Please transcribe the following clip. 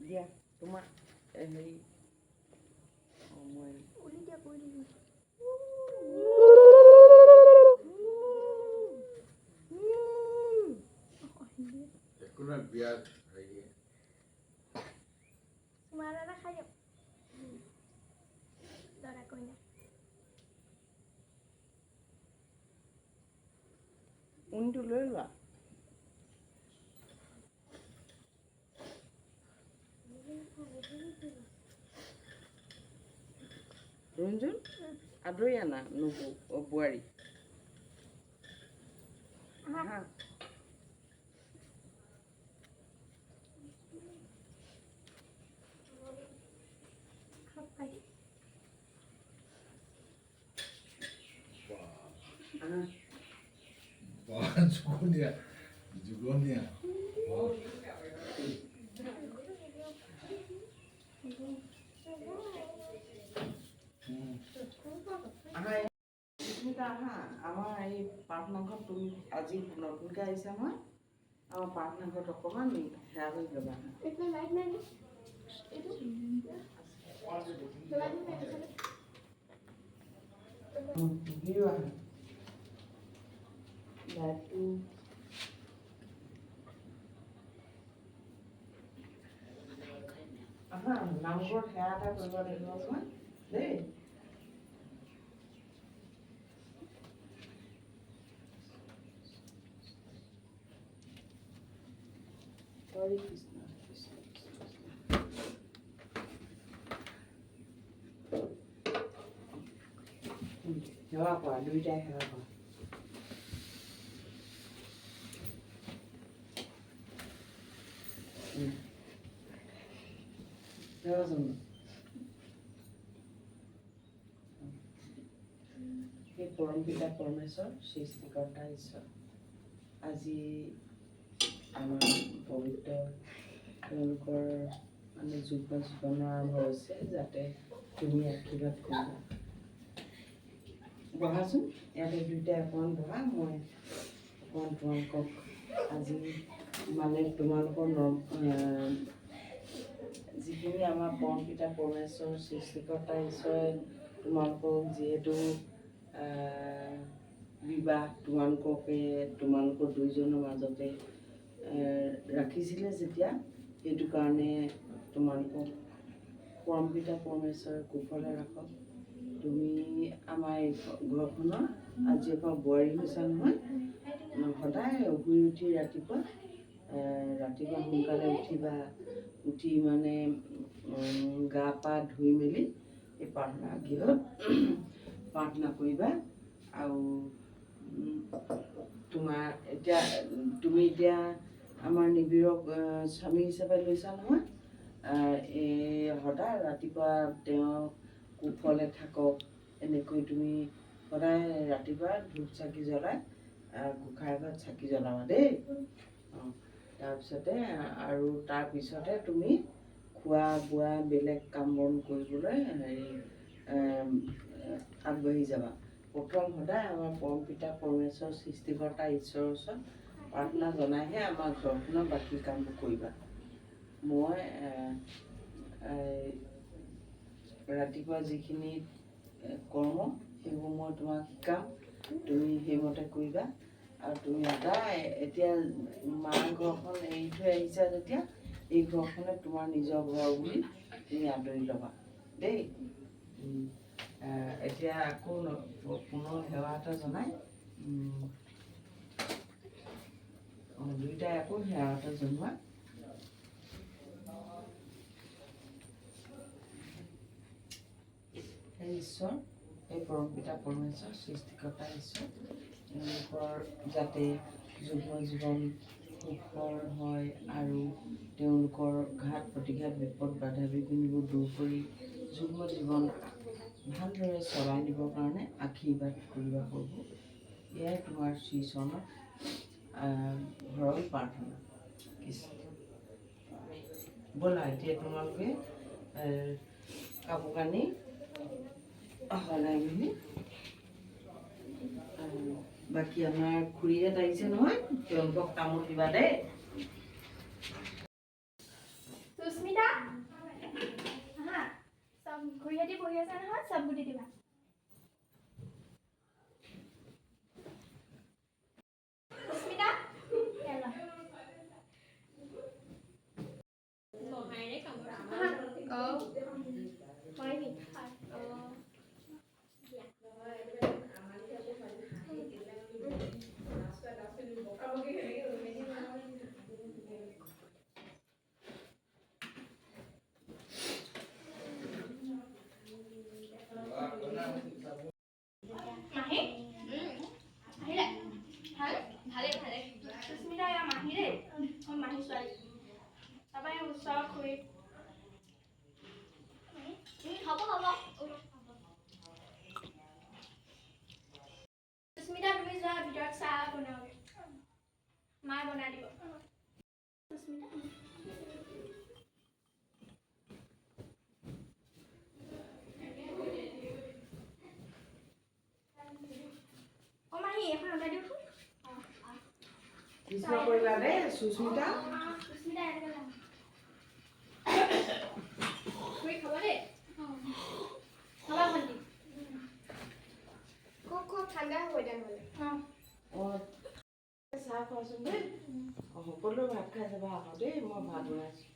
দিয়া তোমাৰ হেৰি মই উনটো লৈ লোৱা ৰঞ্জন আদৰি আনা নুবু বোৱাৰী হা Jugonia. Jugonia. আমাৰ এই প্ৰাৰ্থনাঘৰত তুমি আজি নতুনকৈ আহিছা নহয় আমাৰ প্ৰাৰ্থনাঘৰত অকণমান সেয়া কৰি ল'বা লাইটটো নামঘৰত সেৱা এটা কৰিব লাগিব নহয় দেই হৰে কৃষ্ণ কৃষ্ণ সেৱা কৰা দুইটাই সেৱা কৰা সেৱা জন্ম সেই পৰম পিতা পৰমেশ্বৰ সৃষ্টিকৰ্তা ঈশ্বৰ আজি আমাৰ পবিত্ৰ তেওঁলোকৰ মানে যুগ্ম জীৱন আৰম্ভ হৈছে যাতে তুমি আশীৰ্বাদ কৰিবা বহাচোন ইয়াতে দুইটাই অকণমান বহা মই অকণমান তোমালোকক আজি মানে তোমালোকৰ যিখিনি আমাৰ পৰম পিতা পৰমেশ্বৰ সৃষ্টিকৰ্তা ঈশ্বৰে তোমালোকক যিহেতু বিবাহ তোমালোকৰ দুইজনৰ মাজতে ৰাখিছিলে যেতিয়া সেইটো কাৰণে তোমালোকক পৰম পিতা পৰমেশ্বৰে কুশলে ৰাখক তুমি আমাৰ এই ঘৰখনৰ আজি এবাৰ বোৱাৰী হৈছা নহয় সদায় শুই উঠি ৰাতিপুৱা সোনকালে উঠিবা উঠি মানে গা পা ধুই মেলি এই প্ৰাৰ্থনা গৃহত প্ৰাৰ্থনা কৰিবা আৰু তোমাৰ তুমি এতিয়া আমাৰ নিবিড়ক স্বামী হিচাপে লৈছা নহয় সদায় ৰাতিপুৱা তেওঁ কুশলে থাকক এনেকৈ তুমি সদায় ৰাতিপুৱা ধূপ চাকি জ্বলাই গোঁসাই ঘৰত চাকি জ্বলাবা দেই তাৰপিছতে আৰু তাৰপিছতে তুমি খোৱা বোৱা বেলেগ কাম বন কৰিবলৈ আগবাঢ়ি যাবা প্ৰথম সদায় আমাৰ পৰম পিতা পৰমেশ্বৰ সৃষ্টিকৰ্তা ঈশ্বৰৰ ওচৰত প্ৰাৰ্থনা জনাইহে আমাৰ ঘৰখনৰ বাকী কামবোৰ কৰিবা মই ৰাতিপুৱা যিখিনি কৰ্ম সেইবোৰ মই তোমাক শিকাম তুমি সেইমতে কৰিবা আৰু তুমি সদায় এতিয়া মাৰ ঘৰখন এৰি থৈ আহিছা যেতিয়া এই ঘৰখনে তোমাৰ নিজৰ ঘৰ বুলি তুমি আদৰি ল'বা দেই এতিয়া আকৌ পুনৰ সেৱা এটা জনাই দুইটাই আকৌ সেৱা এটা জনোৱা সেই ঈশ্বৰ এই পৰম পিতা পৰমেশ্বৰ সৃষ্টিকৰ্তা ঈশ্বৰ তেওঁলোকৰ যাতে যুগ্ম জীৱন সুখৰ হয় আৰু তেওঁলোকৰ ঘাত প্ৰতিঘাত বিপদ বাধা বিঘিনিবোৰ দূৰ কৰি যুগ্ম জীৱন ভালদৰে চলাই নিবৰ কাৰণে আশীৰ্বাদ কৰিবা প্ৰভু। এয়াই তোমাৰ শ্ৰীচৰণত ঘৰৰ প্ৰাৰ্থনা। কৃষ্ণ। ব'লা এতিয়া তোমালোকে কাপোৰ কানি সলাই মেলি বাকী আমাৰ খুৰীহঁত আহিছে নহয়, তেওঁলোকক তামোল দিবা দেই। সুস্মিতা আহা সব খুৰীহঁতি বহি আছে নহয়, সব বুটি দিবা। সুস্মিতা এলা মহাইৰে কাম হয় নি মাহী আহিলে ভাল ভালে ভালে সুস্মিতা এয়া মাহী দেই মাহী ছোৱালী তাৰপৰা এই ওচৰৰ খুৰী হ'ব হ'ব সুস্মিতা তুমি যোৱা ভিতৰত চাহ বনাওঁগে মায়ে বনাই দিব সুস্মিতা এখন অৰ্ডাৰ দিওঁচোন কৃষ্ণ কৰিবা দেই সুস্মিতা। সুস্মিতা এনেকৈ যাম খুৰী খাব দেই খাবা ভণ্টি খুব খুব ঠাণ্ডা হ'ব এতিয়া নহ'লে চাহ খোৱাচোন দেই। সকলোৱে ভাত খাই যাবা আকৌ দেই, মই ভাত বনাইছোঁ।